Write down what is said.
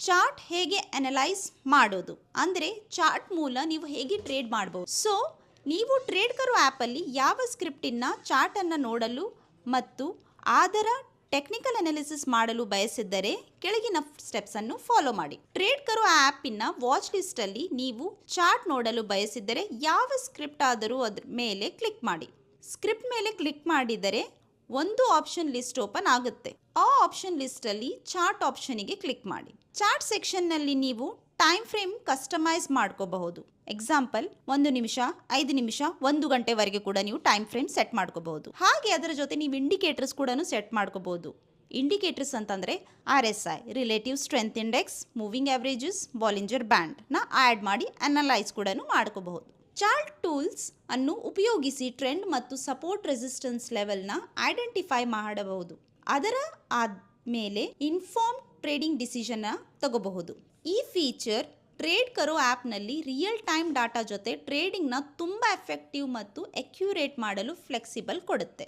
Chart ಹೇಗೆ analyse ಮಾಡೋದು ಅಂದರೆ ಚಾರ್ಟ್ ಮೂಲ ನೀವು ಹೇಗೆ ಟ್ರೇಡ್ ಮಾಡಬಹುದು. ಸೊ ನೀವು ಟ್ರೇಡ್ ಕರೋ ಆ್ಯಪಲ್ಲಿ ಯಾವ ಸ್ಕ್ರಿಪ್ಟಿನ ಚಾರ್ಟನ್ನು ನೋಡಲು ಮತ್ತು ಅದರ ಟೆಕ್ನಿಕಲ್ ಅನಾಲಿಸಿಸ್ ಮಾಡಲು ಬಯಸಿದ್ದರೆ ಕೆಳಗಿನ ಸ್ಟೆಪ್ಸನ್ನು ಫಾಲೋ ಮಾಡಿ. ಟ್ರೇಡ್ ಕರೋ ಆ್ಯಪಿನ ವಾಚ್ ಲಿಸ್ಟಲ್ಲಿ ನೀವು ಚಾರ್ಟ್ ನೋಡಲು ಬಯಸಿದ್ದರೆ ಯಾವ ಸ್ಕ್ರಿಪ್ಟ್ ಆದರೂ ಅದರ ಮೇಲೆ ಕ್ಲಿಕ್ ಮಾಡಿ. ಸ್ಕ್ರಿಪ್ಟ್ ಮೇಲೆ ಕ್ಲಿಕ್ ಮಾಡಿದರೆ ಒಂದು ಆಪ್ಷನ್ ಲಿಸ್ಟ್ ಓಪನ್ ಆಗುತ್ತೆ. ಆ ಆಪ್ಷನ್ ಲಿಸ್ಟಲ್ಲಿ ಚಾರ್ಟ್ ಆಪ್ಷನಿಗೆ ಕ್ಲಿಕ್ ಮಾಡಿ. ಚಾರ್ಟ್ ಸೆಕ್ಷನ್ನಲ್ಲಿ ನೀವು ಟೈಮ್ ಫ್ರೇಮ್ ಕಸ್ಟಮೈಸ್ ಮಾಡ್ಕೋಬಹುದು. ಎಕ್ಸಾಂಪಲ್ 1 ನಿಮಿಷ, 5 ನಿಮಿಷ, 1 ಗಂಟೆವರೆಗೆ ಕೂಡ ನೀವು ಟೈಮ್ ಫ್ರೇಮ್ ಸೆಟ್ ಮಾಡ್ಕೋಬಹುದು. ಹಾಗೆ ಅದರ ಜೊತೆ ನೀವು ಇಂಡಿಕೇಟರ್ಸ್ ಕೂಡ ಸೆಟ್ ಮಾಡ್ಕೋಬಹುದು. ಇಂಡಿಕೇಟರ್ಸ್ ಅಂತಂದರೆ RSI relative strength index, moving averages, Bollinger ಬ್ಯಾಂಡ್ನ ಆ್ಯಡ್ ಮಾಡಿ ಅನಲೈಸ್ ಕೂಡ ಮಾಡ್ಕೋಬಹುದು. ಚಾರ್ಟ್ ಟೂಲ್ಸ್ ಅನ್ನು ಉಪಯೋಗಿಸಿ ಟ್ರೆಂಡ್ ಮತ್ತು ಸಪೋರ್ಟ್ ರೆಸಿಸ್ಟೆನ್ಸ್ ಲೆವೆಲ್ನ ಐಡೆಂಟಿಫೈ ಮಾಡಬಹುದು. ಅದರ ಆದಮೇಲೆ ಇನ್ಫಾರ್ಮ್ ಟ್ರೇಡಿಂಗ್ ಡಿಸಿಷನ್ ತಗೋಬಹುದು. ಈ ಫೀಚರ್ ಟ್ರೇಡ್ ಕರೋ ಆ್ಯಪ್ನಲ್ಲಿ ರಿಯಲ್ ಟೈಮ್ ಡಾಟಾ ಜೊತೆ ಟ್ರೇಡಿಂಗ್ನ ತುಂಬ ಎಫೆಕ್ಟಿವ್ ಮತ್ತು ಅಕ್ಯುರೇಟ್ ಮಾಡಲು ಫ್ಲೆಕ್ಸಿಬಲ್ ಕೊಡುತ್ತೆ.